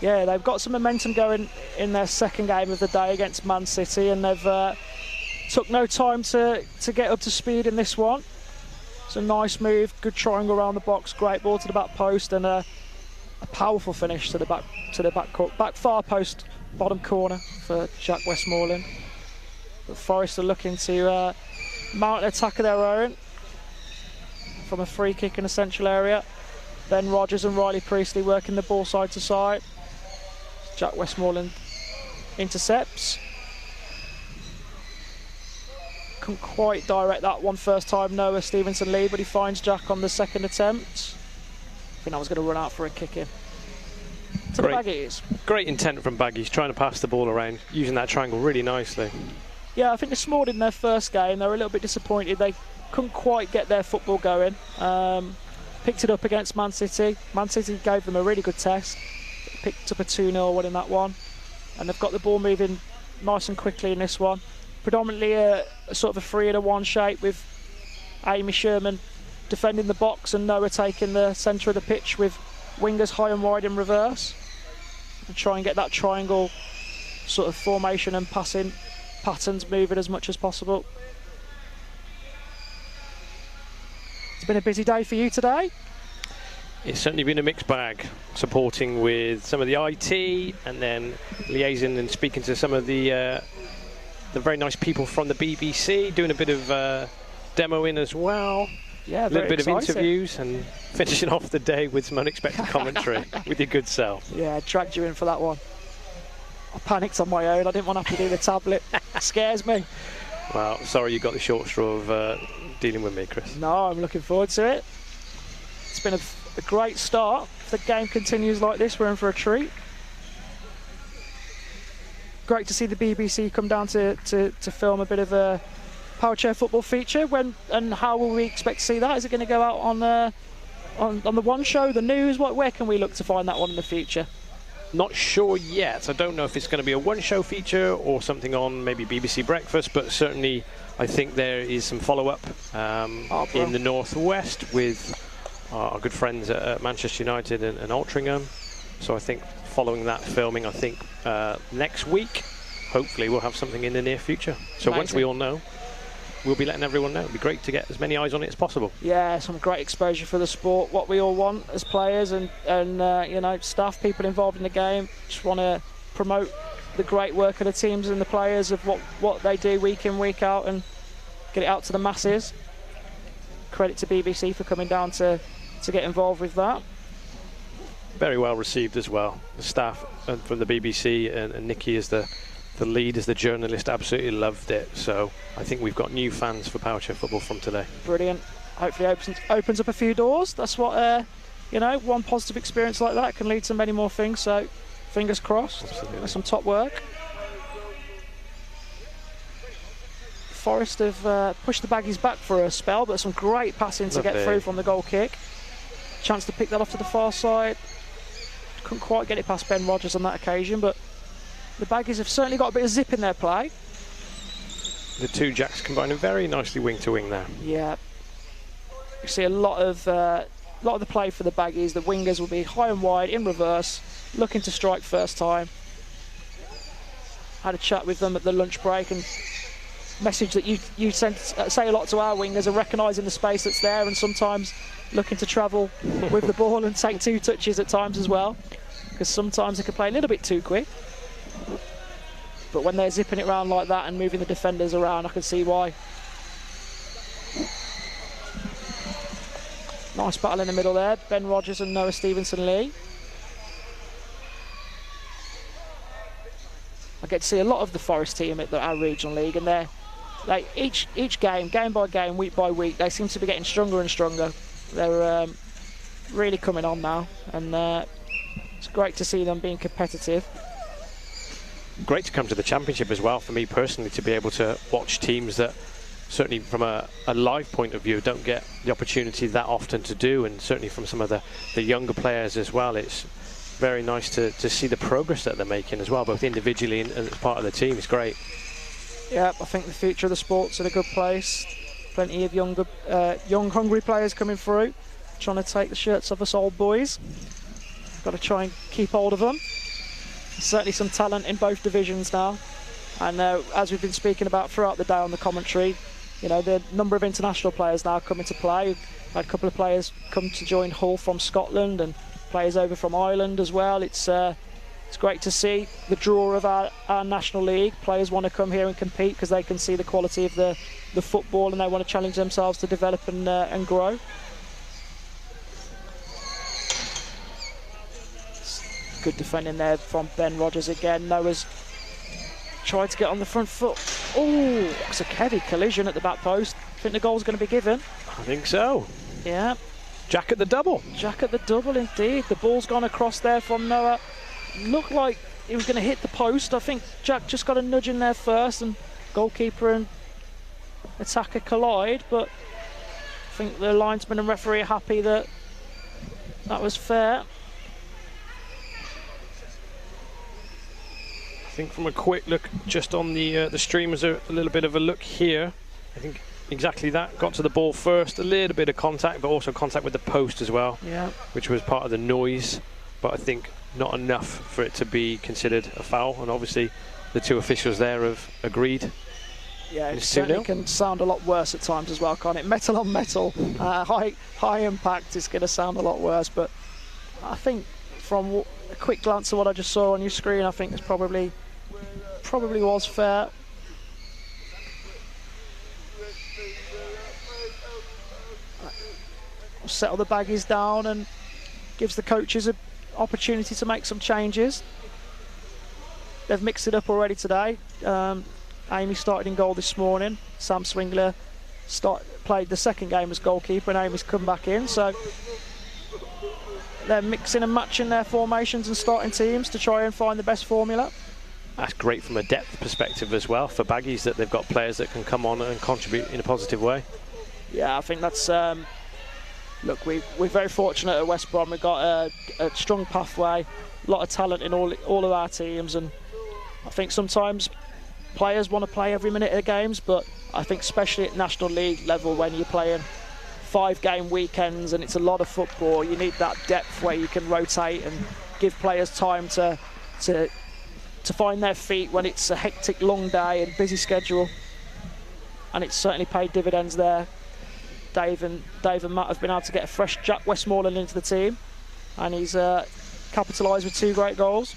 Yeah, they've got some momentum going in their second game of the day against Man City, and they've took no time to get up to speed in this one. It's a nice move, good triangle around the box, great ball to the back post, and a powerful finish to the back far post, bottom corner for Jack Westmoreland. But Forest are looking to mount an attack of their own from a free kick in a central area. Ben Rogers and Riley Priestley working the ball side to side. Jack Westmoreland intercepts. Couldn't quite direct that one first time, Noah Stevenson-Lee, but he finds Jack on the second attempt. I think I was going to run out for a kick in. To the Baggies. Great intent from Baggies, trying to pass the ball around, using that triangle really nicely. Yeah, I think this morning in their first game, they were a little bit disappointed. They couldn't quite get their football going. Picked it up against Man City. Man City gave them a really good test. Picked up a 2-0 win in that one. And they've got the ball moving nice and quickly in this one. Predominantly a sort of a 3-in-1 shape with Amy Sherman defending the box and Noah taking the centre of the pitch with wingers high and wide in reverse. And try and get that triangle sort of formation and passing patterns moving as much as possible. It's been a busy day for you today. It's certainly been a mixed bag, supporting with some of the IT and then liaising and speaking to some of the very nice people from the BBC, doing a bit of demoing as well. Yeah, a little bit of interviews and finishing off the day with some unexpected commentary with your good self. Yeah, dragged you in for that one. I panicked on my own. I didn't want to have to do the tablet. It scares me. Well, sorry you got the short straw of dealing with me, Chris. No, I'm looking forward to it. It's been a great start. If the game continues like this, we're in for a treat. Great to see the BBC come down to film a bit of a Powerchair Football feature. When and how will we expect to see that? Is it going to go out on the One Show, the news? Where can we look to find that one in the future? Not sure yet. I don't know if it's going to be a One Show feature or something on maybe BBC Breakfast, but certainly I think there is some follow-up in the northwest with our good friends at Manchester United and Altrincham. So I think following that filming, I think next week, hopefully we'll have something in the near future. So Amazing. Once we all know, we'll be letting everyone know. It'd be great to get as many eyes on it as possible. Yeah, some great exposure for the sport. What we all want as players and you know, staff, people involved in the game, just want to promote the great work of the teams and the players of what they do week in, week out, and get it out to the masses. Credit to BBC for coming down to get involved with that. Very well received as well. The staff from the BBC and Nikki as the lead, as the journalist, absolutely loved it. So I think we've got new fans for Powerchair Football from today. Brilliant. Hopefully opens up a few doors. That's what you know, one positive experience like that can lead to many more things. So fingers crossed. Absolutely. That's some top work. Forest have pushed the Baggies back for a spell, but some great passing to get through from the goal kick. Chance to pick that off to the far side. Couldn't quite get it past Ben Rogers on that occasion, but the Baggies have certainly got a bit of zip in their play. The two Jacks combining very nicely wing to wing there. Yeah, you see a lot of the play for the Baggies. The wingers will be high and wide in reverse, looking to strike first time. Had a chat with them at the lunch break, and message that you say a lot to our wingers are recognising the space that's there, and sometimes looking to travel with the ball and take two touches at times as well, because sometimes they can play a little bit too quick. But when they're zipping it around like that and moving the defenders around, I can see why. Nice battle in the middle there. Ben Rogers and Noah Stevenson-Lee. I get to see a lot of the Forest team at our regional league, and they're like each game by game, week by week, they seem to be getting stronger and stronger. They're really coming on now, and it's great to see them being competitive. Great to come to the Championship as well, for me personally, to be able to watch teams that certainly from a live point of view don't get the opportunity that often to do, and certainly from some of the younger players as well. It's very nice to see the progress that they're making as well, both individually and as part of the team. It's great. Yeah, I think the future of the sport's in a good place. Plenty of young hungry players coming through, trying to take the shirts off us old boys. Got to try and keep hold of them. certainly some talent in both divisions now. And as we've been speaking about throughout the day on the commentary, you know, the number of international players now coming to play. We've had a couple of players come to join Hull from Scotland and players over from Ireland as well. It's great to see the draw of our National League. Players want to come here and compete because they can see the quality of the football and they want to challenge themselves to develop and grow. Good defending there from Ben Rogers again. Noah's tried to get on the front foot. Oh, it's a heavy collision at the back post. I think the goal's going to be given. I think so. Yeah. Jack at the double. Jack at the double indeed. The ball's gone across there from Noah. Looked like he was going to hit the post. I think Jack just got a nudge in there first and goalkeeper and attacker collide, but I think the linesman and referee are happy that that was fair. I think from a quick look just on the stream, there's a little bit of a look here. I think exactly that. Got to the ball first, a little bit of contact, but also contact with the post as well, yeah, which was part of the noise. But I think not enough for it to be considered a foul. And obviously the two officials there have agreed. Yeah, it certainly can sound a lot worse at times as well, can't it? Metal on metal, high impact, it's going to sound a lot worse. But I think from a quick glance at what I just saw on your screen, I think it's probably was fair. Settle the Baggies down and gives the coaches an opportunity to make some changes. They've mixed it up already today. Amy started in goal this morning. Sam Swingler played the second game as goalkeeper and Amy's come back in. So they're mixing and matching their formations and starting teams to try and find the best formula. That's great from a depth perspective as well for Baggies, that they've got players that can come on and contribute in a positive way. Yeah, I think that's... look, we're very fortunate at West Brom. We've got a strong pathway, a lot of talent in all of our teams, and I think sometimes players want to play every minute of the games, but I think especially at National League level, when you're playing 5-game weekends and it's a lot of football, you need that depth where you can rotate and give players time to find their feet when it's a hectic, long day and busy schedule. And it's certainly paid dividends there. Dave and Matt have been able to get a fresh Jack Westmoreland into the team, and he's capitalised with 2 great goals.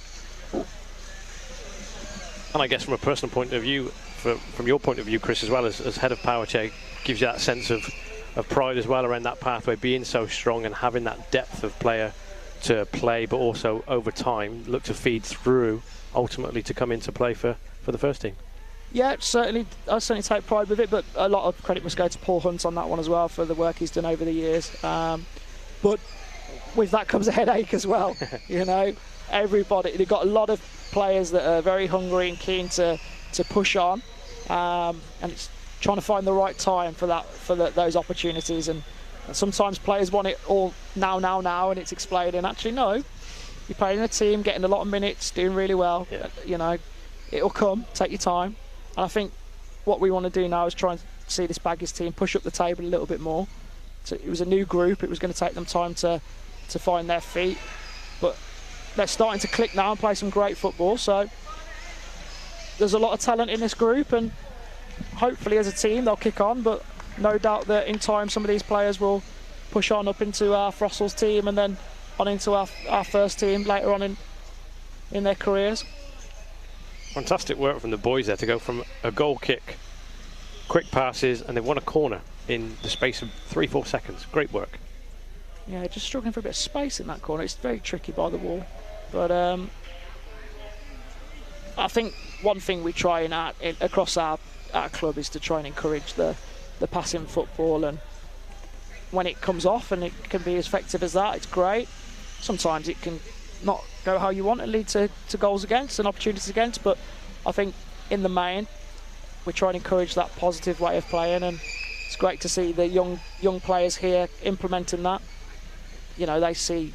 And I guess from a personal point of view, from your point of view, Chris, as well as head of Powerchair, gives you that sense of pride as well around that pathway, being so strong and having that depth of player to play, but also over time look to feed through ultimately to come into play for the first team. Yeah, I certainly take pride with it, but a lot of credit must go to Paul Hunt on that one as well for the work he's done over the years. But with that comes a headache as well. You know, they've got a lot of players that are very hungry and keen to push on, and it's trying to find the right time for those opportunities. And sometimes players want it all now, and it's explaining, actually, no, you're playing in a team, getting a lot of minutes, doing really well. Yeah. You know, it'll come, take your time. And I think what we want to do now is try and see this Baggies team push up the table a little bit more. So it was a new group, it was going to take them time to find their feet, but they're starting to click now and play some great football. So there's a lot of talent in this group, and hopefully as a team they'll kick on, but no doubt that in time some of these players will push on up into our Frostles team and then on into our first team later on in their careers. Fantastic work from the boys there to go from a goal kick, quick passes, and they've won a corner in the space of 3-4 seconds. Great work. Yeah, just struggling for a bit of space in that corner. It's very tricky by the wall. But I think one thing we try across our club is to try and encourage the passing football, and when it comes off and it can be as effective as that, it's great. Sometimes it can not go how you want and lead to goals against and opportunities against, but I think in the main we try and encourage that positive way of playing, and it's great to see the young players here implementing that. You know, they see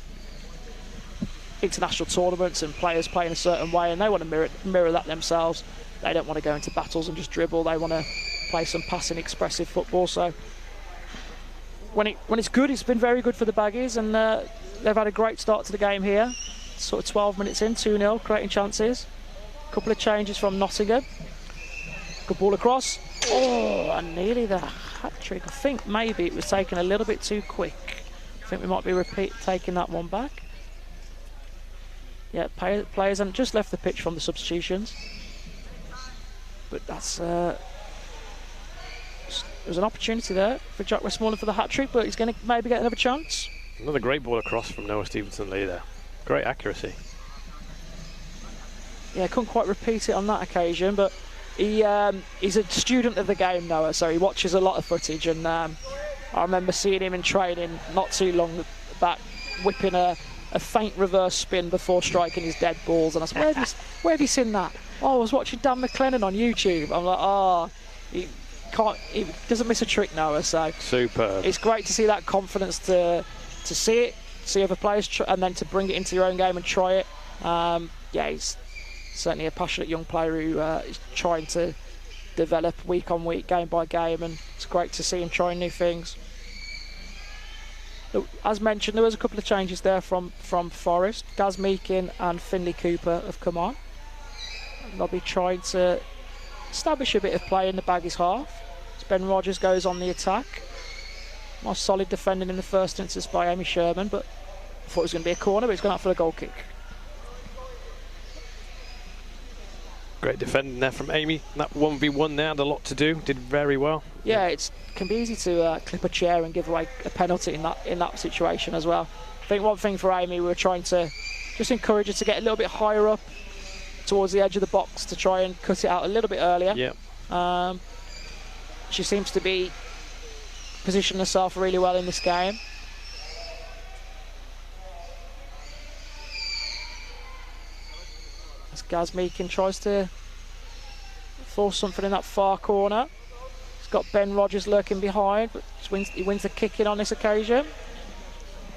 international tournaments and players playing a certain way, and they want to mirror that themselves. They don't want to go into battles and just dribble. They want to play some passing, expressive football. So when it's good, it's been very good for the Baggies, and they've had a great start to the game here. sort of 12 minutes in, 2-0, creating chances. A couple of changes from Nottingham. Good ball across. Oh, and nearly the hat-trick. I think maybe it was taken a little bit too quick. I think we might be taking that one back. Yeah, players haven't just left the pitch from the substitutions. But that's... there was an opportunity there for Jack Westmoreland for the hat-trick, but he's going to maybe get another chance. Another great ball across from Noah Stevenson-Lee there. Great accuracy. Yeah, couldn't quite repeat it on that occasion, but he's a student of the game, Noah, so he watches a lot of footage, and I remember seeing him in training not too long back, whipping a faint reverse spin before striking his dead balls, and I said, where have you seen that? Oh, I was watching Dan McLennan on YouTube. I'm like, he doesn't miss a trick, Noah, so superb. It's great to see that confidence to see it, see other players, and then to bring it into your own game and try it. Yeah, he's certainly a passionate young player who is trying to develop week on week, game by game, and it's great to see him trying new things. As mentioned, there was a couple of changes there from Forest. Gaz Meakin and Finley Cooper have come on. They'll be trying to establish a bit of play in the Baggies half. As Ben Rogers goes on the attack. Nice solid defending in the first instance by Amy Sherman, but I thought it was going to be a corner, but he's gone out for the goal kick. Great defending there from Amy. That 1v1 there had a lot to do. Did very well. Yeah, it can be easy to clip a chair and give away a penalty in that situation as well. I think one thing for Amy, we were trying to just encourage her to get a little bit higher up towards the edge of the box to try and cut it out a little bit earlier. Yeah. She seems to be positioning herself really well in this game. As Gaz Meakin tries to force something in that far corner. He's got Ben Rogers lurking behind, but he wins the kick in on this occasion.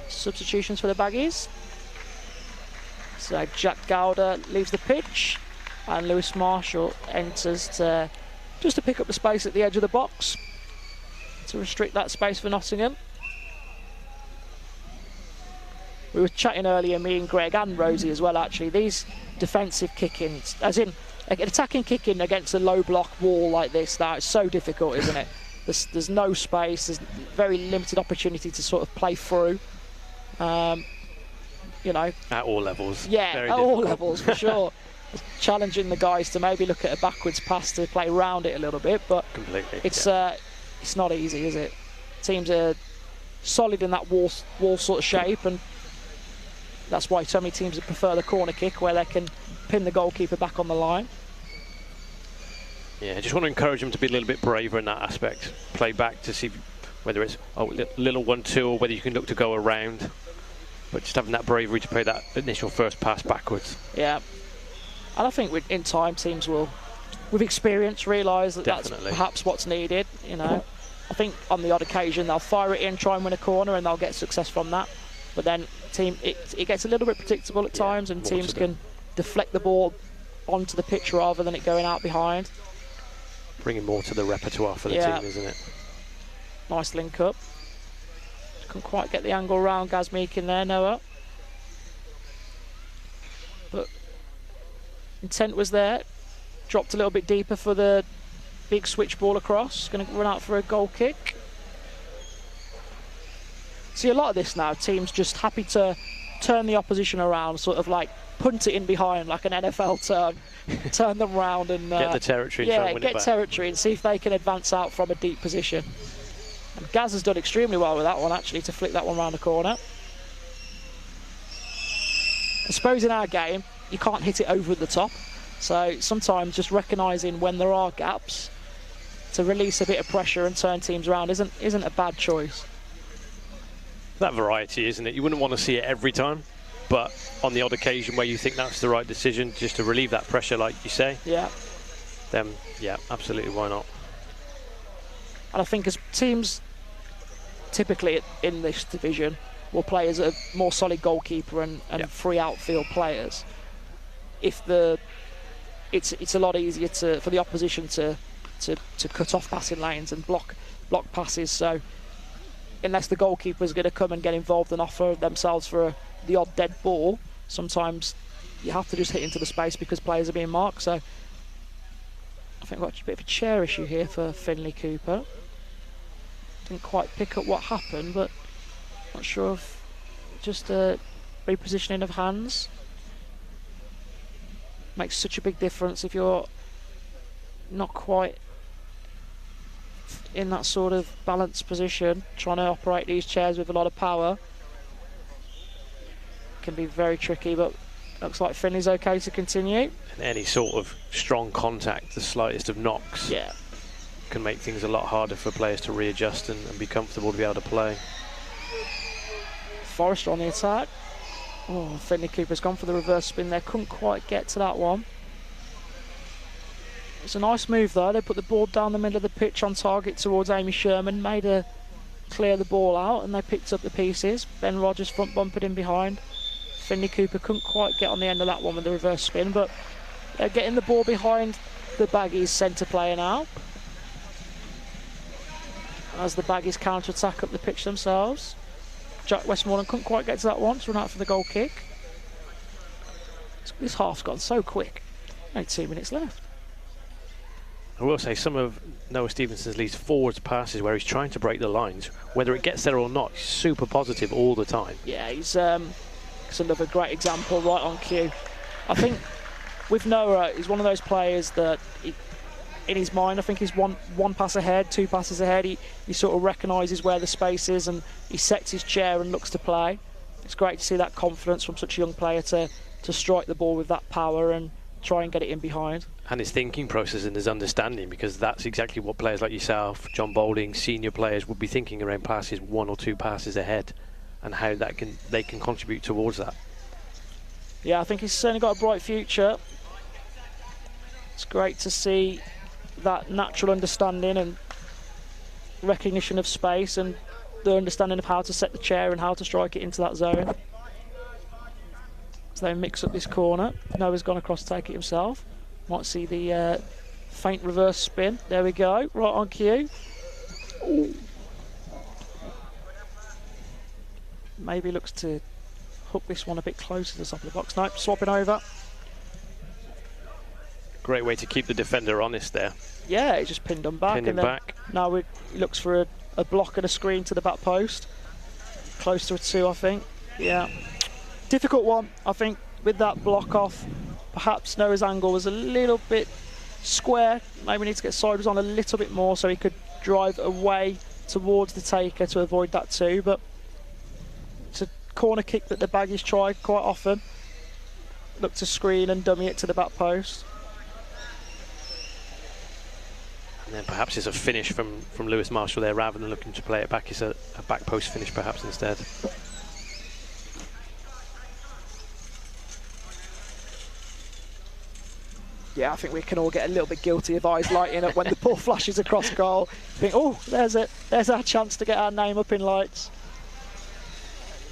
Substitutions for the Baggies. So Jack Gowder leaves the pitch and Lewis Marshall enters just to pick up the space at the edge of the box to restrict that space for Nottingham. We were chatting earlier, me and Greg and Rosie as well, actually, these defensive kick-ins, as in an attacking kick-in against a low block wall like this, now it's so difficult, isn't it? There's no space, there's very limited opportunity to sort of play through. You know, at all levels. Yeah, very at difficult. all levels for sure. Challenging the guys to maybe look at a backwards pass to play around it a little bit, but completely. It's not easy, is it? Teams are solid in that wall sort of shape, and that's why so many teams prefer the corner kick, where they can pin the goalkeeper back on the line. Yeah, just want to encourage them to be a little bit braver in that aspect. Play back to see whether it's a little 1-2 or whether you can look to go around. But just having that bravery to play that initial first pass backwards. Yeah, and I think in time teams will, with experience, realise that that's perhaps what's needed. You know, I think on the odd occasion they'll fire it in, try and win a corner, and they'll get success from that. But then it gets a little bit predictable at times, and teams can deflect the ball onto the pitch rather than it going out behind. Bringing more to the repertoire for the team, isn't it? Nice link up. Couldn't quite get the angle round Gaz Meakin there, Noah. But intent was there. Dropped a little bit deeper for the big switch ball across. Going to run out for a goal kick. See a lot of this now, teams just happy to turn the opposition around, sort of like punt it in behind like an NFL turn. Turn them round and get the territory. Yeah, and win get territory and see if they can advance out from a deep position. And Gaz has done extremely well with that one, actually, to flick that one round the corner. I suppose in our game, you can't hit it over the top. So sometimes just recognising when there are gaps to release a bit of pressure and turn teams around isn't a bad choice. That variety, isn't it? You wouldn't want to see it every time, but on the odd occasion where you think that's the right decision, just to relieve that pressure, like you say. Yeah. Then, yeah, absolutely, why not? And I think as teams typically in this division will play as a more solid goalkeeper and free outfield players, it's a lot easier for the opposition to cut off passing lanes and block passes. So unless the goalkeeper is going to come and get involved and offer themselves for the odd dead ball, sometimes you have to just hit into the space because players are being marked. So I think we've got a bit of a chair issue here for Finley Cooper. Didn't quite pick up what happened, but not sure if just a repositioning of hands makes such a big difference if you're not quite in that sort of balanced position, trying to operate these chairs with a lot of power. Can be very tricky, but looks like Finley's okay to continue. And any sort of strong contact, the slightest of knocks, can make things a lot harder for players to readjust and be comfortable to be able to play. Forrester on the attack. Oh, Finley Cooper's gone for the reverse spin there, couldn't quite get to that one. It's a nice move though. They put the ball down the middle of the pitch on target towards Amy Sherman, made her clear the ball out, and they picked up the pieces. Ben Rogers front bumped in behind. Finley Cooper couldn't quite get on the end of that one with the reverse spin, but they're getting the ball behind the Baggies centre player now, as the Baggies counter-attack up the pitch themselves. Jack Westmoreland couldn't quite get to that one, to run out for the goal kick. This half's gone so quick. Only 2 minutes left. I will say some of Noah Stevenson's least forwards passes where he's trying to break the lines, whether it gets there or not, he's super positive all the time. Yeah, he's another great example right on cue. I think with Noah, he's one of those players that in his mind, I think he's one pass ahead, 2 passes ahead. He sort of recognises where the space is and he sets his chair and looks to play. It's great to see that confidence from such a young player to strike the ball with that power and try and get it in behind. And his thinking process and his understanding, because that's exactly what players like yourself, John Boulding, senior players would be thinking around passes 1 or 2 passes ahead, and how they can contribute towards that. Yeah, I think he's certainly got a bright future. It's great to see that natural understanding and recognition of space and the understanding of how to set the chair and how to strike it into that zone. So they mix up this corner. Noah's gone across to take it himself. Might see the faint reverse spin. There we go, right on cue. Ooh. Maybe looks to hook this one a bit closer to the top of the box. Nope, swapping over. Great way to keep the defender honest there. Yeah, he just pinned him back. Pinned him back. Now he looks for a block and a screen to the back post. Close to a 2, I think. Yeah. Difficult one, I think, with that block off. Perhaps Noah's angle was a little bit square. Maybe we need to get sideways on a little bit more so he could drive away towards the taker to avoid that too. But it's a corner kick that the Baggies try quite often. Look to screen and dummy it to the back post. And then perhaps it's a finish from Lewis Marshall there, rather than looking to play it back. It's a back post finish perhaps instead. Yeah, I think we can all get a little bit guilty of eyes lighting up when the ball flashes across goal. Think, oh, there's our chance to get our name up in lights.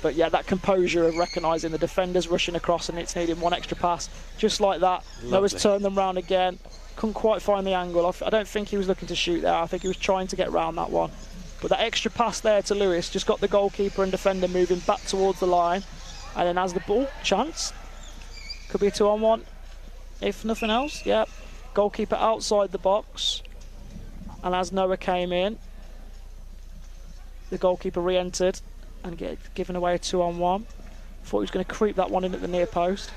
But yeah, that composure of recognising the defenders rushing across and it's needing one extra pass, just like that. Lovely. Noah's turned them round again. Couldn't quite find the angle. I don't think he was looking to shoot there. I think he was trying to get round that one. But that extra pass there to Lewis just got the goalkeeper and defender moving back towards the line. And then as the ball, chance. Could be a 2-on-1. If nothing else, yeah. Goalkeeper outside the box. And as Noah came in, the goalkeeper re-entered and given away a 2-on-1. Thought he was going to creep that one in at the near post.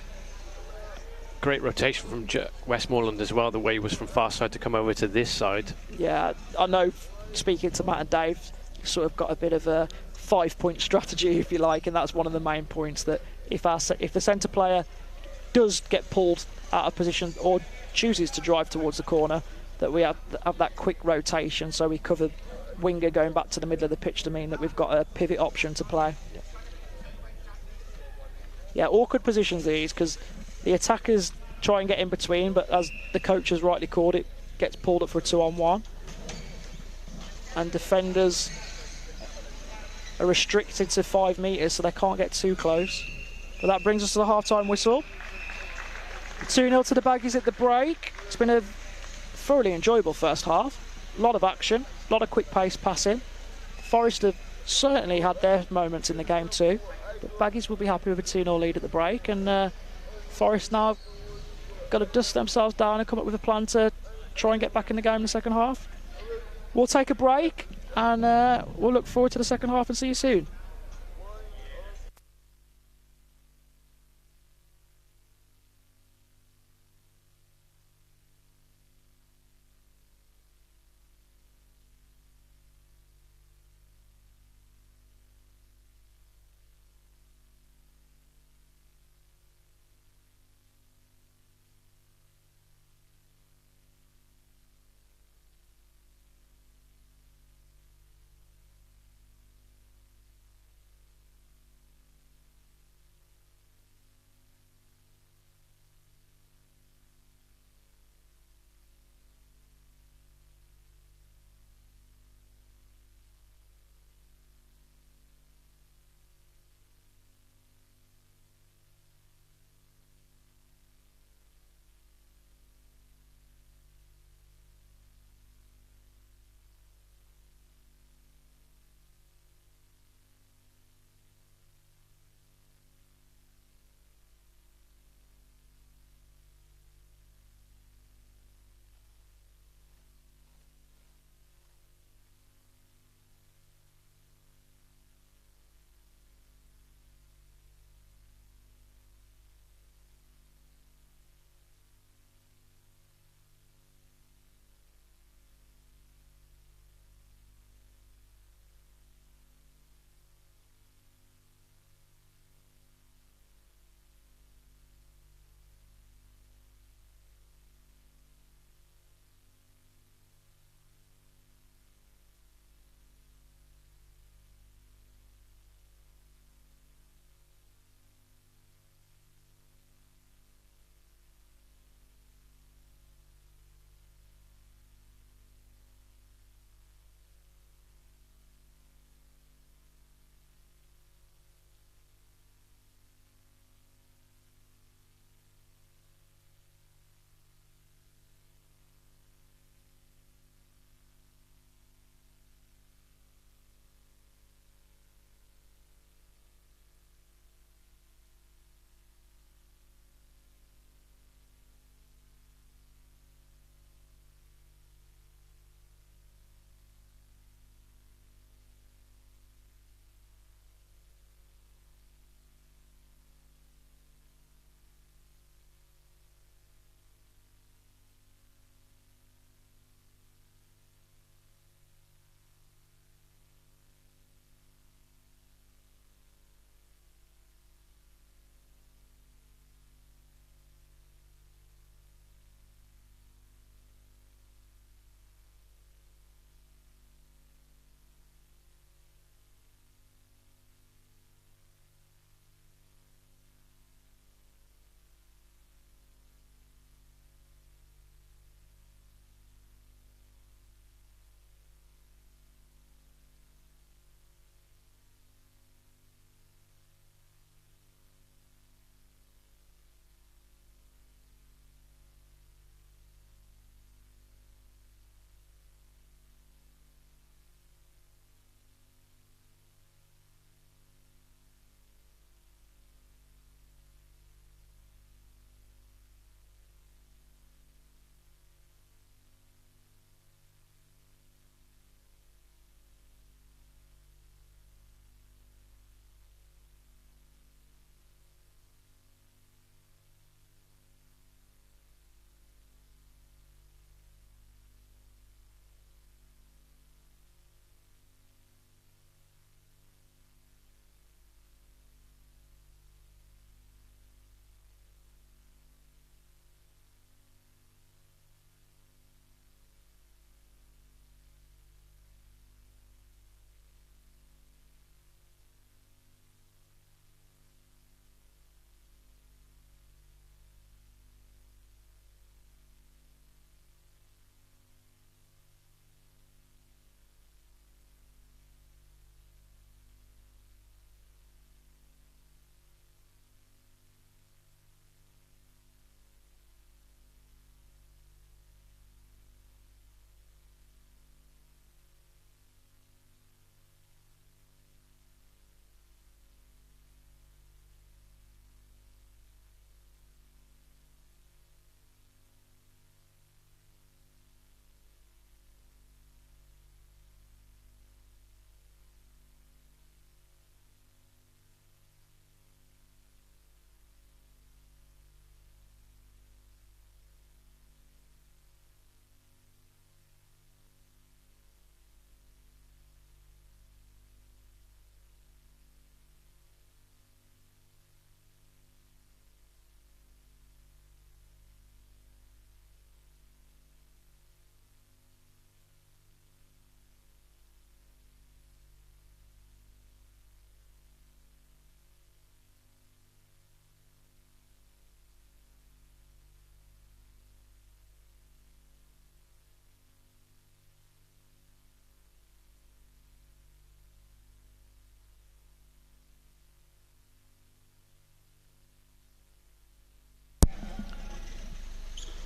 Great rotation from Westmoreland as well, the way he was from far side to come over to this side. Yeah, I know, speaking to Matt and Dave, sort of got a bit of a 5-point strategy, if you like, and that's one of the main points, that if the centre player does get pulled out of position or chooses to drive towards the corner, that we have that quick rotation, so we cover winger going back to the middle of the pitch to mean that we've got a pivot option to play. Yeah, awkward positions these, because the attackers try and get in between, but as the coach has rightly called it, gets pulled up for a 2-on-1. And defenders are restricted to 5 metres, so they can't get too close. But that brings us to the half-time whistle. 2-0 to the Baggies at the break. It's been a thoroughly enjoyable first half. A lot of action, a lot of quick pace passing. Forest have certainly had their moments in the game too. But Baggies will be happy with a 2-0 lead at the break, and Forest now got to dust themselves down and come up with a plan to try and get back in the game in the second half. We'll take a break, and we'll look forward to the second half and see you soon.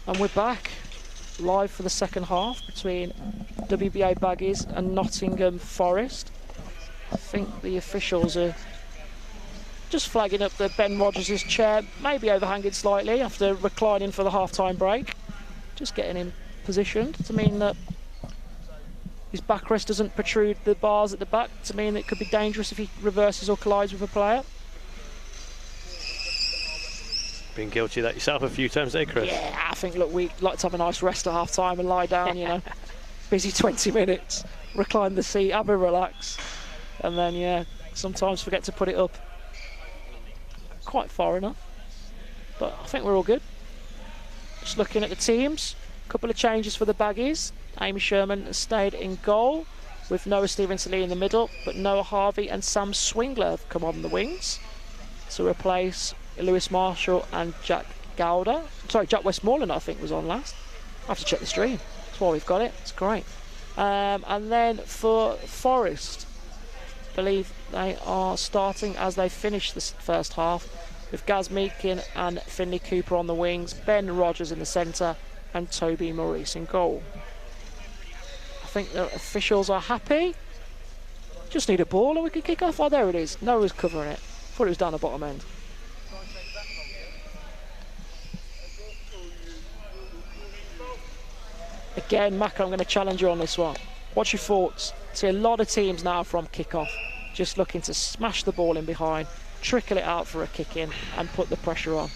And we're back live for the second half between WBA Baggies and Nottingham Forest. I think the officials are just flagging up that Ben Rogers' chair maybe overhanging slightly after reclining for the half-time break. Just getting him positioned to mean that his backrest doesn't protrude the bars at the back, to mean it could be dangerous if he reverses or collides with a player. Been guilty of that yourself a few times, eh, Chris? Yeah, I think, look, we like to have a nice rest at half-time and lie down, you know. Busy 20 minutes, recline the seat, have a relax, and then, yeah, sometimes forget to put it up. Quite far enough, but I think we're all good. Just looking at the teams, a couple of changes for the Baggies. Amy Sherman has stayed in goal with Noah Stevenson-Lee in the middle, but Noah Harvey and Sam Swingler have come on the wings to replace Lewis Marshall and Jack Gowder. Sorry, Jack Westmoreland I think was on last. I have to check the stream. That's why we've got it. It's great. And then for Forest, I believe they are starting as they finish this first half with Gaz Meakin and Finley Cooper on the wings, Ben Rogers in the centre and Toby Maurice in goal. I think the officials are happy. Just need a ball and we can kick off. Oh, there it is. Noah's covering it. Thought it was down the bottom end. Again, Mac, I'm going to challenge you on this one. What's your thoughts? See a lot of teams now from kick-off just looking to smash the ball in behind, trickle it out for a kick-in and put the pressure on.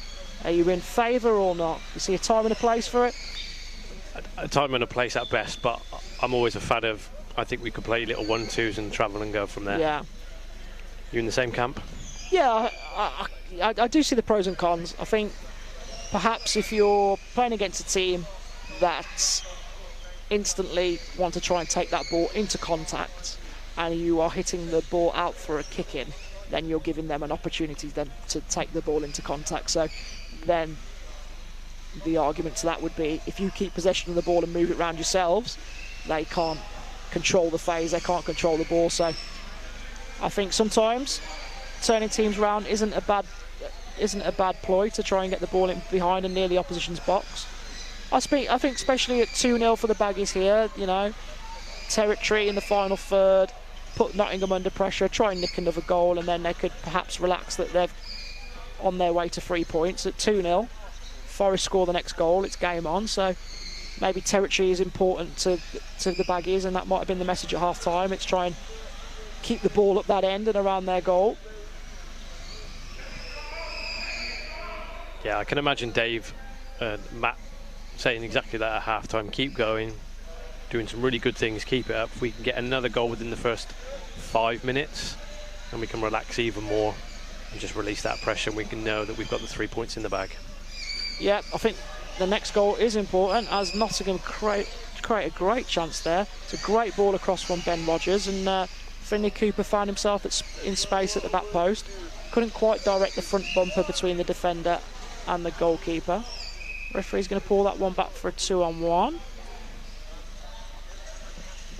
Are you in favour or not? You see a time and a place for it? A time and a place at best, but I'm always a fan of, I think we could play little 1-2s and travel and go from there. Yeah. You in the same camp? Yeah, I do see the pros and cons. I think perhaps if you're playing against a team that instantly want to try and take that ball into contact and you are hitting the ball out for a kick-in, then you're giving them an opportunity then to take the ball into contact. So then the argument to that would be if you keep possession of the ball and move it around yourselves, they can't control the phase, they can't control the ball. So I think sometimes turning teams around isn't a bad ploy to try and get the ball in behind and near the opposition's box. I think especially at 2-0 for the Baggies here, you know, territory in the final third, put Nottingham under pressure, try and nick another goal, and then they could perhaps relax that they're on their way to 3 points. At 2-0, Forest score the next goal, it's game on, so maybe territory is important to the Baggies, and that might have been the message at half-time. It's try and keep the ball up that end and around their goal. Yeah, I can imagine Dave and Matt saying exactly that at half-time. Keep going, doing some really good things, keep it up. If we can get another goal within the first 5 minutes, then we can relax even more and just release that pressure, and we can know that we've got the 3 points in the bag. Yeah, I think the next goal is important as Nottingham create a great chance there. It's a great ball across from Ben Rogers, and Finley Cooper found himself in space at the back post. Couldn't quite direct the front bumper between the defender and the goalkeeper. Referee's going to pull that one back for a 2-on-1.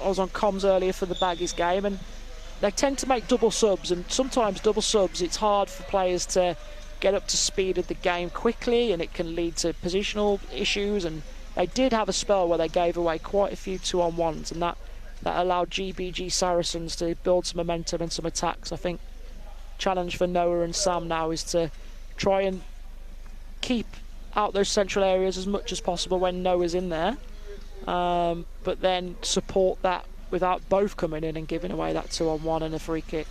I was on comms earlier for the Baggies game, and they tend to make double subs, and sometimes double subs, it's hard for players to get up to speed of the game quickly, and it can lead to positional issues. And they did have a spell where they gave away quite a few 2-on-1s, and that allowed GBG Saracens to build some momentum and some attacks. I think challenge for Noah and Sam now is to try and keep out those central areas as much as possible when Noah's in there, but then support that without both coming in and giving away that 2-on-1 and a free kick.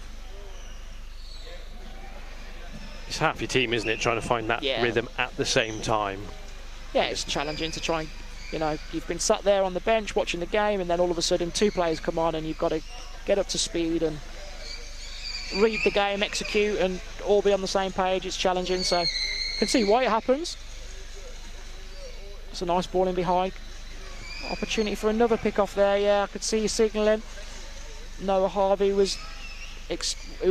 It's half your team, isn't it, trying to find that rhythm at the same time? Yeah, it's challenging to try and, you know, you've been sat there on the bench watching the game, and then all of a sudden 2 players come on and you've got to get up to speed and read the game, execute, and all be on the same page. It's challenging, so can see why it happens. It's a nice ball in behind. Opportunity for another pick off there. Yeah, I could see you signalling. Noah Harvey was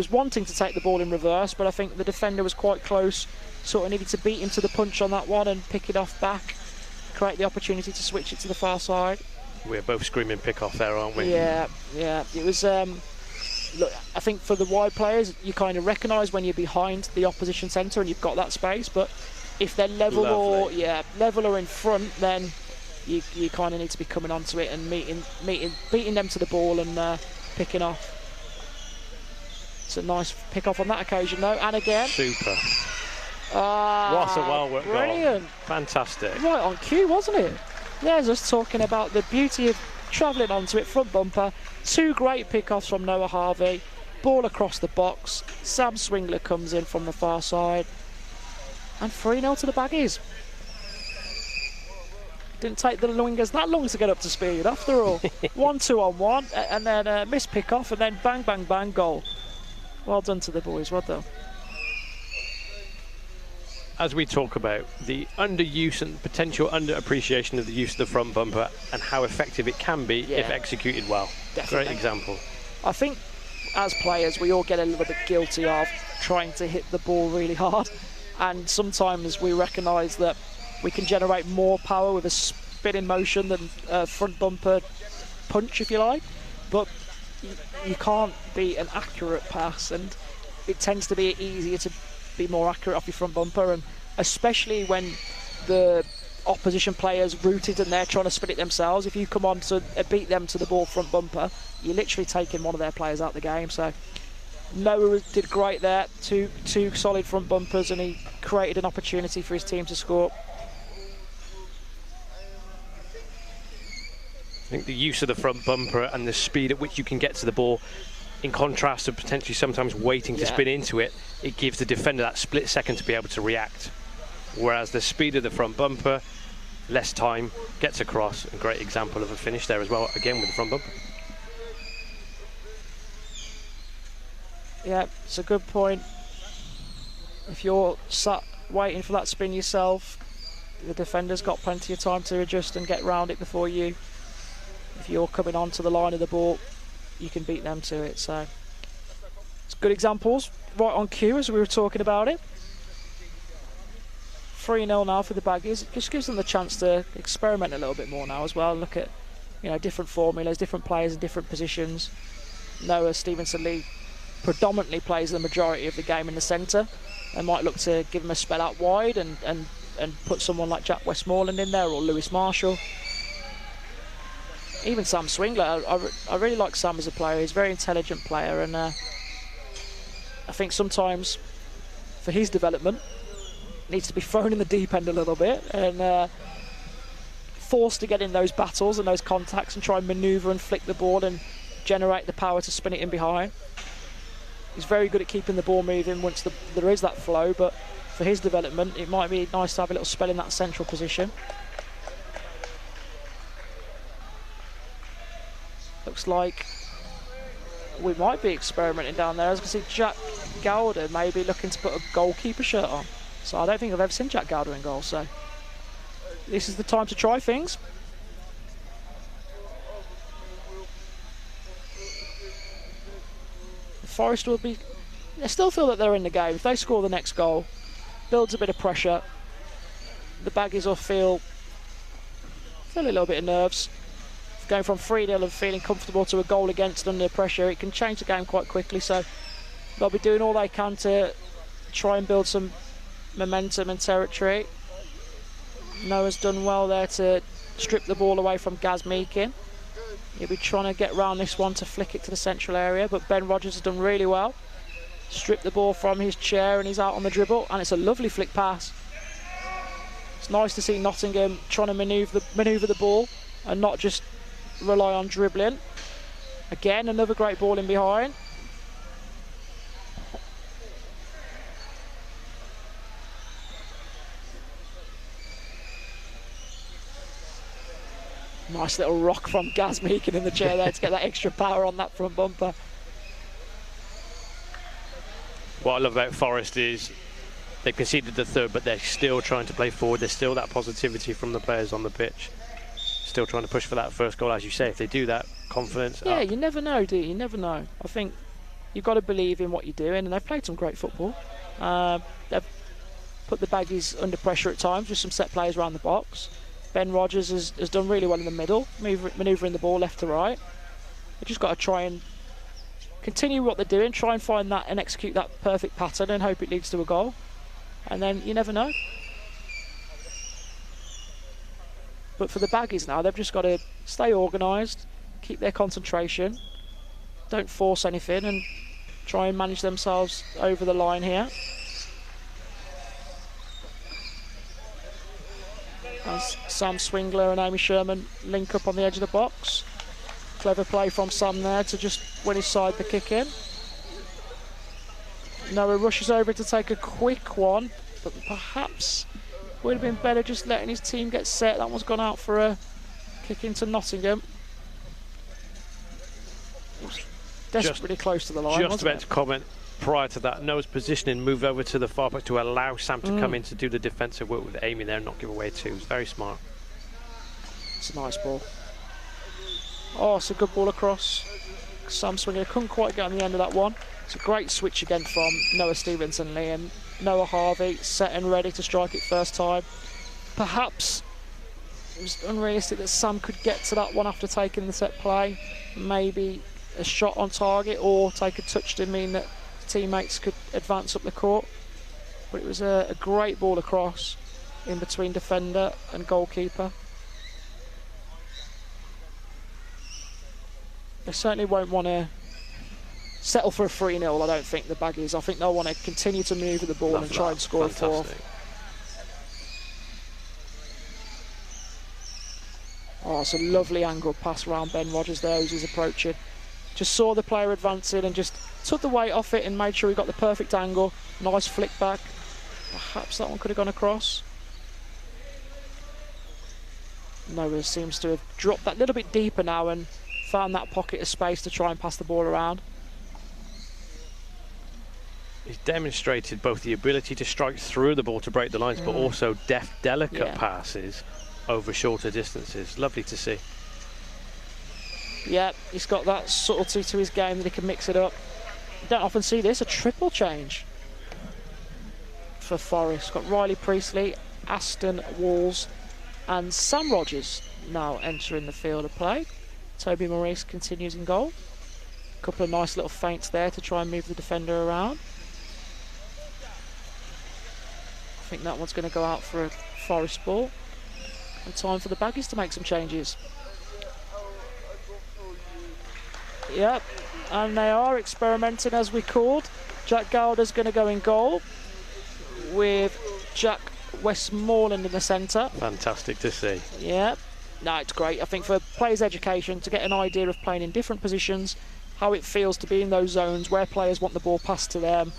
wanting to take the ball in reverse, but I think the defender was quite close. Sort of needed to beat him to the punch on that one and pick it off back. Create the opportunity to switch it to the far side. We're both screaming pick off there, aren't we? Yeah. It was. Look, I think for the wide players, you kind of recognise when you're behind the opposition centre and you've got that space, but if they're level Lovely. level or in front, then you kind of need to be coming onto it and beating them to the ball and picking off. It's a nice pick off on that occasion though, and again. Super. What a well-worked goal. Brilliant. Fantastic. Right on cue, wasn't it? There's us talking about the beauty of travelling onto it, front bumper. 2 great pick-offs from Noah Harvey. Ball across the box. Sam Swingler comes in from the far side. And 3-0 to the Baggies. Didn't take the wingers that long to get up to speed after all. 1-2 on 1, and then missed pick-off, and then bang, bang, bang, goal. Well done to the boys, well done. As we talk about the underuse and potential underappreciation of the use of the front bumper and how effective it can be if executed well. Definitely. Great example. I think as players we all get a little bit guilty of trying to hit the ball really hard, and sometimes we recognise that we can generate more power with a spinning motion than a front bumper punch, if you like, but you can't beat an accurate pass, and it tends to be easier to be more accurate off your front bumper, and especially when the opposition players rooted and they're trying to spin it themselves. If you come on to beat them to the ball front bumper, you're literally taking one of their players out of the game. So Noah did great there, two solid front bumpers, and he created an opportunity for his team to score. I think the use of the front bumper and the speed at which you can get to the ball, in contrast to potentially sometimes waiting to spin into it, it gives the defender that split second to be able to react. Whereas the speed of the front bumper, less time, gets across. A great example of a finish there as well, again with the front bumper. Yeah, it's a good point. If you're sat waiting for that spin yourself, the defender's got plenty of time to adjust and get round it before you. If you're coming onto the line of the ball, you can beat them to it. So it's good examples, right on cue as we were talking about it. 3-0 now for the Baggies. It just gives them the chance to experiment a little bit more now as well. Look at, different formulas, different players in different positions. Noah Stevenson-Lee predominantly plays the majority of the game in the centre. They might look to give him a spell out wide and put someone like Jack Westmoreland in there, or Lewis Marshall. Even Sam Swingler, I really like Sam as a player. He's a very intelligent player, and I think sometimes for his development needs to be thrown in the deep end a little bit and forced to get in those battles and those contacts and try and manoeuvre and flick the ball and generate the power to spin it in behind. He's very good at keeping the ball moving once there is that flow, but for his development it might be nice to have a little spell in that central position. Looks like we might be experimenting down there. As I can see, Jack Gowder may be looking to put a goalkeeper shirt on. So I don't think I've ever seen Jack Gowder in goal, so this is the time to try things. Forest will be... They still feel that they're in the game. If they score the next goal, builds a bit of pressure. The Baggies will feel a little bit of nerves. Going from 3-0 and feeling comfortable to a goal against under pressure, it can change the game quite quickly, so they'll be doing all they can to try and build some momentum and territory. Noah's done well there to strip the ball away from Gaz Meakin. He'll be trying to get round this one to flick it to the central area, but Ben Rogers has done really well. Stripped the ball from his chair and he's out on the dribble, and it's a lovely flick pass. It's nice to see Nottingham trying to manoeuvre the ball and not just rely on dribbling. Again, another great ball in behind. Nice little rock from Gaz Meakin in the chair there to get that extra power on that front bumper. What I love about Forest is they conceded the third, but they're still trying to play forward. There's still that positivity from the players on the pitch. Still trying to push for that first goal, as you say. If they do that, confidence Yeah, up. you never know, do you? You never know. I think you've got to believe in what you're doing, and they've played some great football. They've put the Baggies under pressure at times with some set plays around the box. Ben Rogers has done really well in the middle, manoeuvring the ball left to right. They've just got to try and continue what they're doing, try and find that and execute that perfect pattern and hope it leads to a goal. And then you never know. But for the Baggies now, they've just got to stay organised, keep their concentration, don't force anything, and try and manage themselves over the line here. As Sam Swingler and Amy Sherman link up on the edge of the box. Clever play from Sam there to just win his side the kick in. Noah rushes over to take a quick one, but perhaps would have been better just letting his team get set. That one's gone out for a kick into Nottingham. It was desperately close to the line. Just about to comment prior to that, Noah's positioning, move over to the far back to allow Sam to come in to do the defensive work with Amy there and not give away two. It's very smart. It's a nice ball. Oh, it's a good ball across. Sam Swinger couldn't quite get on the end of that one. It's a great switch again from Noah Stevenson Lee, and Noah Harvey set and ready to strike it first time. Perhaps it was unrealistic that Sam could get to that one after taking the set play. Maybe a shot on target or take a touch to mean that teammates could advance up the court. But it was a great ball across in between defender and goalkeeper. They certainly won't want to settle for a 3-0, I don't think, the Baggies. I think they'll want to continue to move with the ball and try and score a fourth. Oh, it's a lovely angled pass around Ben Rogers there as he's approaching. Just saw the player advancing and just took the weight off it and made sure he got the perfect angle. Nice flick back. Perhaps that one could have gone across. Noah seems to have dropped that little bit deeper now and found that pocket of space to try and pass the ball around. He's demonstrated both the ability to strike through the ball to break the lines, but also deft, delicate passes over shorter distances. Lovely to see. Yeah, he's got that subtlety to his game that he can mix it up. You don't often see this, a triple change for Forest. Got Riley Priestley, Aston Walls and Sam Rogers now entering the field of play. Toby Maurice continues in goal. A couple of nice little feints there to try and move the defender around. I think that one's going to go out for a Forest ball. And time for the Baggies to make some changes. Yep, and they are experimenting as we called. Jack Gowder's going to go in goal with Jack Westmoreland in the centre. Fantastic to see. Yep. No, it's great. I think for players' education, to get an idea of playing in different positions, how it feels to be in those zones where players want the ball passed to them,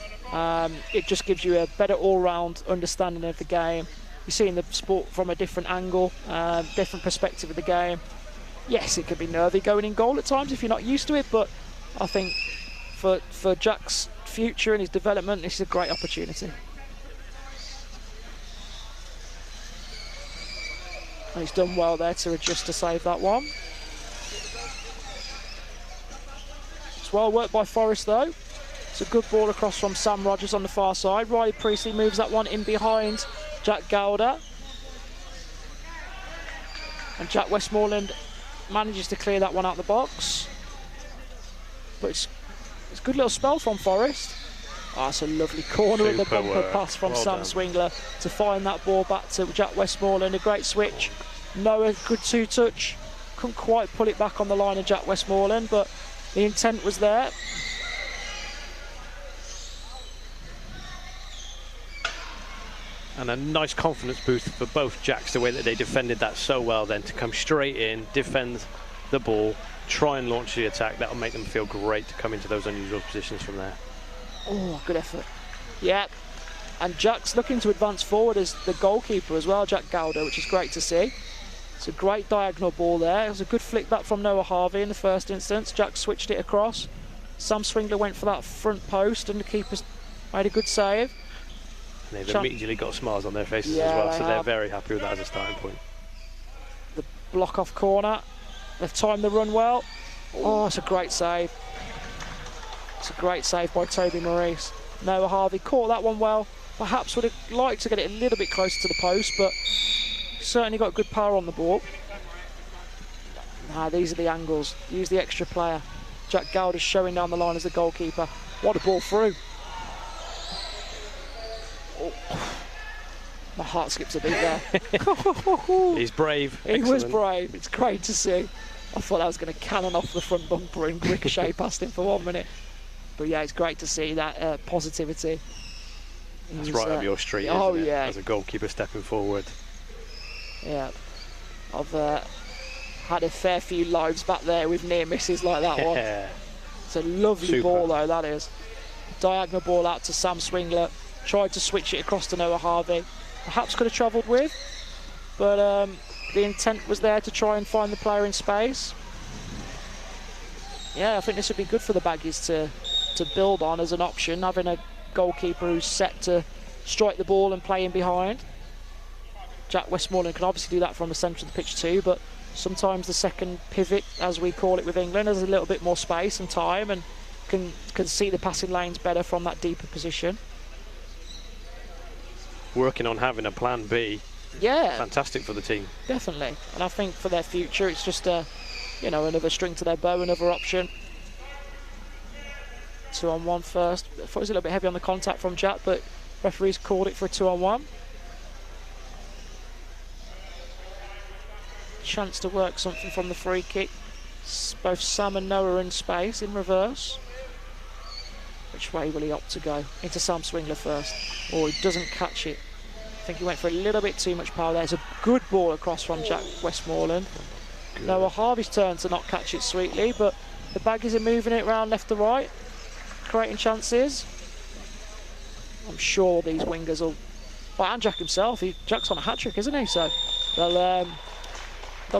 it just gives you a better all-round understanding of the game. You're seeing the sport from a different angle, different perspective of the game. Yes, it could be nervy going in goal at times if you're not used to it, but I think for Jack's future and his development, this is a great opportunity. And he's done well there to adjust to save that one. It's well worked by Forest though. It's a good ball across from Sam Rogers on the far side. Riley Priestley moves that one in behind Jack Gowder. And Jack Westmoreland manages to clear that one out the box. But it's a good little spell from Forest. Oh, it's a lovely corner of the bumper pass from Sam Swingler to find that ball back to Jack Westmoreland. A great switch. Noah, good two-touch. Couldn't quite pull it back on the line of Jack Westmoreland, but the intent was there. And a nice confidence boost for both Jacks, the way that they defended that so well then, to come straight in, defend the ball, try and launch the attack. That'll make them feel great to come into those unusual positions from there. Oh, good effort. Yeah, and Jack's looking to advance forward as the goalkeeper as well, Jack Gowder, which is great to see. It's a great diagonal ball there. It was a good flick back from Noah Harvey in the first instance. Jack switched it across. Sam Swingler went for that front post and the keeper's made a good save. And they've immediately got smiles on their faces as well, so they're very happy with that as a starting point. The block off corner. They've timed the run well. Oh, it's a great save. It's a great save by Toby Maurice. Noah Harvey caught that one well. Perhaps would have liked to get it a little bit closer to the post, but certainly got good power on the ball. These are the angles. Use the extra player. Jack Gowder's showing down the line as the goalkeeper. What a ball through. Oh. My heart skips a beat there. He's brave. He was brave. It's great to see. I thought that was going to cannon off the front bumper and ricochet past him for 1 minute. But yeah, it's great to see that positivity. That's right up your street, oh, isn't it? Yeah. As a goalkeeper stepping forward. Yeah. I've had a fair few lives back there with near misses like that one. It's a lovely ball though, that is. Diagonal ball out to Sam Swingler. Tried to switch it across to Noah Harvey. Perhaps could have travelled with, but the intent was there to try and find the player in space. Yeah, I think this would be good for the Baggies to build on as an option, having a goalkeeper who's set to strike the ball and play in behind. Jack Westmoreland can obviously do that from the centre of the pitch too, but sometimes the second pivot, as we call it with England, has a little bit more space and time and can see the passing lanes better from that deeper position. Working on having a plan B. Yeah, fantastic for the team. Definitely, and I think for their future, it's just another string to their bow, another option. 2-on-1 first. I thought it was a little bit heavy on the contact from Jack, but referees called it for a 2-on-1. Chance to work something from the free kick. Both Sam and Noah are in space in reverse. Which way will he opt to go? Into Sam Swingler first. Or he doesn't catch it. I think he went for a little bit too much power there. It's a good ball across from Jack Westmoreland. Good. Noah Harvey's turn to not catch it sweetly, but the Baggies are moving it around left to right, creating chances. I'm sure these wingers will... Well, and Jack himself. Jack's on a hat-trick, isn't he? So they'll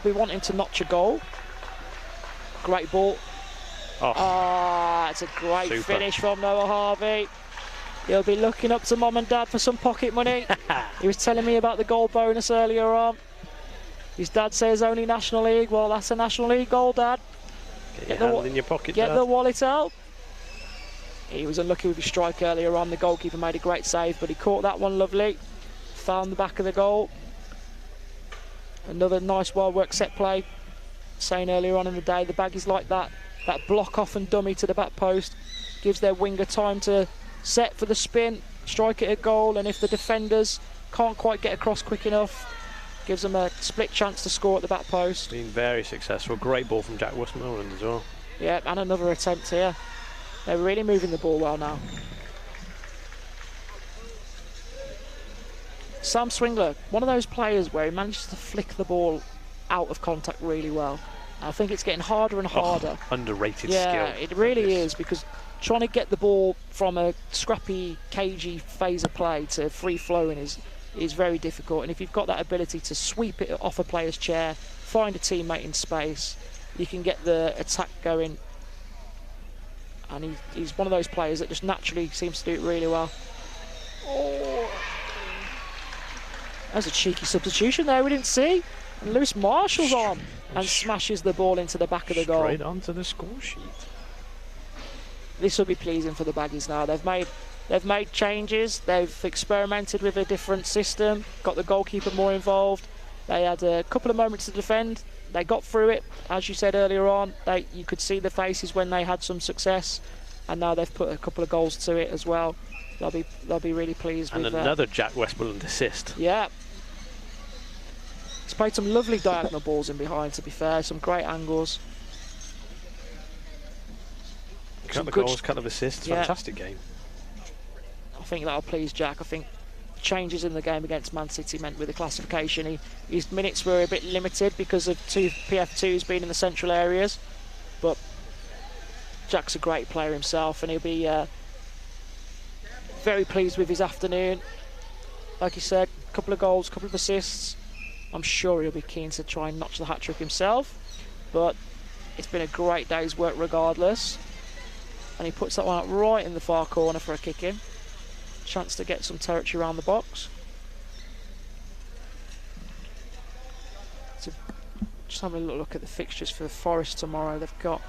be wanting to notch a goal. Great ball. It's a great finish from Noah Harvey. He'll be looking up to mum and dad for some pocket money. He was telling me about the goal bonus earlier on. His dad says only National League. Well, that's a National League goal, Dad. Get your hand in your pocket, Get Dad. the wallet out. He was unlucky with his strike earlier on. The goalkeeper made a great save, but he caught that one lovely. Found the back of the goal. Another nice well-worked set play. Saying earlier on in the day, the Baggies like that block off and dummy to the back post. Gives their winger time to set for the spin, strike it at goal, and if the defenders can't quite get across quick enough, gives them a split chance to score at the back post. Been very successful. Great ball from Jack Westmoreland as well. Yeah, and another attempt here. They're really moving the ball well now. Sam Swingler, one of those players where he manages to flick the ball out of contact really well. I think it's getting harder and harder. Underrated skill. Yeah, it really is, because trying to get the ball from a scrappy, cagey phase of play to free-flowing is very difficult. And if you've got that ability to sweep it off a player's chair, find a teammate in space, you can get the attack going. And he's one of those players that just naturally seems to do it really well. Oh. There's a cheeky substitution there we didn't see. And Lewis Marshall's on and smashes the ball into the back of the goal. Straight onto the score sheet. This will be pleasing for the Baggies now. They've made changes. They've experimented with a different system. Got the goalkeeper more involved. They had a couple of moments to defend. They got through it, as you said earlier on. You could see the faces when they had some success, and now they've put a couple of goals to it as well. They'll be really pleased with that. And another Jack Westmoreland assist. Yeah. He's played some lovely diagonal balls in behind, to be fair. Some great angles. Couple of goals, couple of assists. Yeah. Fantastic game. I think that'll please Jack. I think changes in the game against Man City meant with the classification, his minutes were a bit limited because of two PF2s being in the central areas. But Jack's a great player himself, and he'll be very pleased with his afternoon. Like you said, a couple of goals, couple of assists. I'm sure he'll be keen to try and notch the hat-trick himself, but it's been a great day's work regardless. And he puts that one out right in the far corner for a kick-in. Chance to get some territory around the box. So just having a little look at the fixtures for Forest tomorrow. They've got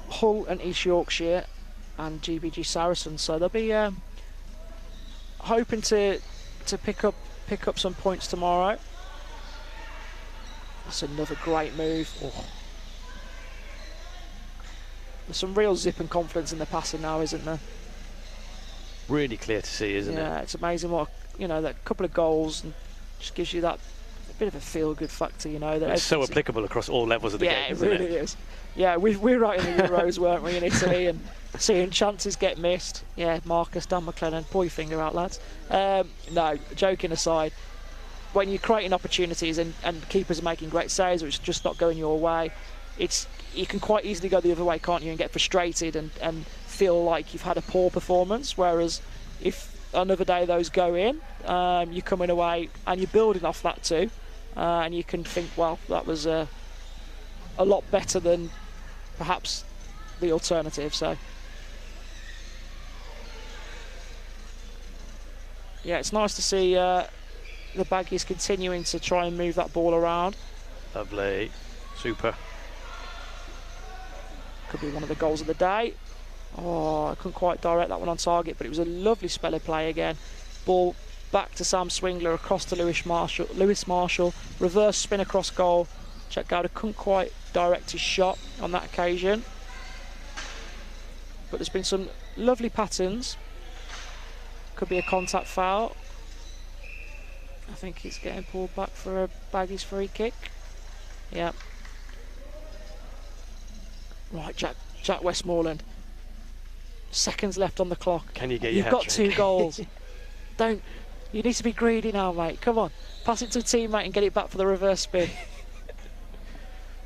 Hull and East Yorkshire and GBG Saracens, so they'll be hoping to pick up some points tomorrow. That's another great move. Oh. There's some real zip and confidence in the passing now, isn't there? really clear to see, isn't it? Yeah, it's amazing what, that couple of goals and just gives you that bit of a feel-good factor, that it's so applicable across all levels of the game. Yeah, it really is. Yeah, we're right in the Euros, weren't we, in Italy, and seeing chances get missed. Yeah, Marcus, Dan McLennan, pull your finger out, lads. No, joking aside, when you're creating opportunities and keepers are making great saves, or it's just not going your way, you can quite easily go the other way, can't you, and get frustrated and feel like you've had a poor performance. Whereas if another day those go in, you're coming away and you're building off that too, and you can think, well, that was a lot better than perhaps the alternative. So yeah, it's nice to see the Baggies continuing to try and move that ball around. Lovely, super. Could be one of the goals of the day. Oh, I couldn't quite direct that one on target, but it was a lovely spell of play again. Ball back to Sam Swingler, across to Lewis Marshall, reverse spin across goal. Jack Gowder couldn't quite direct his shot on that occasion, but there's been some lovely patterns. Could be a contact foul. I think he's getting pulled back for a Baggies free kick. Yeah. Right, Jack Westmoreland. Seconds left on the clock. Can you get your You've got hat-trick? 2 goals. You need to be greedy now, mate. Come on, pass it to a teammate and get it back for the reverse spin.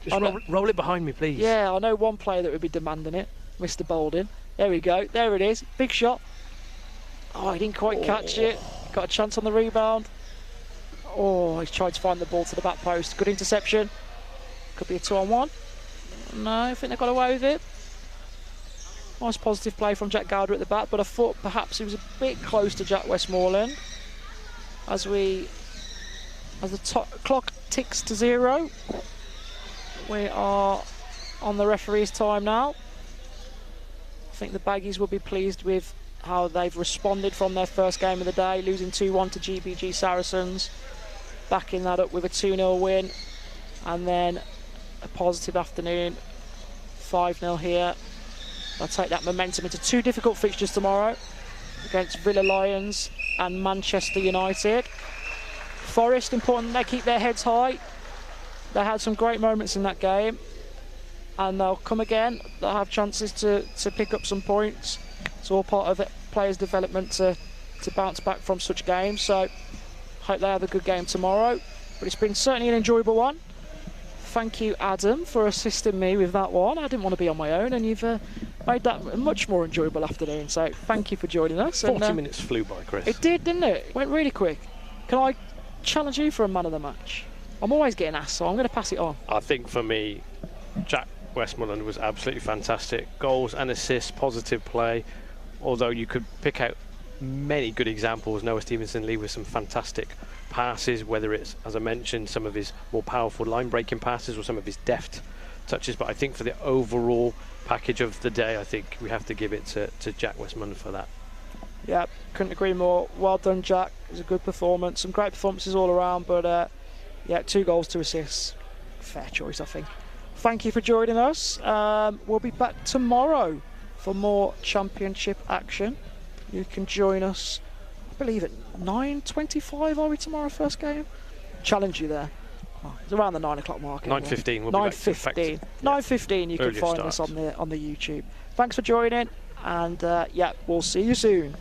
Just roll it behind me, please. Yeah, I know one player that would be demanding it, Mr. Bolden. There we go. There it is. Big shot. Oh, he didn't quite catch it. Got a chance on the rebound. Oh, he's tried to find the ball to the back post. Good interception. Could be a 2-on-1. No, I think they got away with it. Nice positive play from Jack Gowder at the back, but I thought perhaps he was a bit close to Jack Westmoreland. As the clock ticks to 0, we are on the referee's time now. I think the Baggies will be pleased with how they've responded from their first game of the day, losing 2-1 to GBG Saracens, backing that up with a 2-0 win, and then a positive afternoon, 5-0 here. They'll take that momentum into 2 difficult fixtures tomorrow against Villa Lions and Manchester United. Forest, important they keep their heads high. They had some great moments in that game, and they'll come again. They'll have chances to pick up some points. It's all part of it, players' development to bounce back from such games. So hope they have a good game tomorrow. But it's been certainly an enjoyable one. Thank you, Adam, for assisting me with that one. I didn't want to be on my own, and you've made that a much more enjoyable afternoon. So thank you for joining us. 40 minutes flew by, Chris. It did, didn't it? It went really quick. Can I challenge you for a man of the match? I'm always getting asked, so I'm going to pass it on. I think for me, Jack Westmoreland was absolutely fantastic. Goals and assists, positive play. Although you could pick out many good examples. Noah Stevenson-Lee with some fantastic passes, whether it's, as I mentioned, some of his more powerful line-breaking passes or some of his deft touches. But I think for the overall package of the day, I think we have to give it to Jack Westmoreland for that. Yeah, couldn't agree more. Well done, Jack. It was a good performance. Some great performances all around, but yeah, 2 goals, 2 assists. Fair choice, I think. Thank you for joining us. We'll be back tomorrow for more championship action. You can join us, I believe, at 9:25. Are we tomorrow? First game. Challenge you there. Oh, it's around the 9 o'clock mark. 9:15. We'll be back to 9:15. 9:15. You can find us on the YouTube. Thanks for joining, and yeah, we'll see you soon.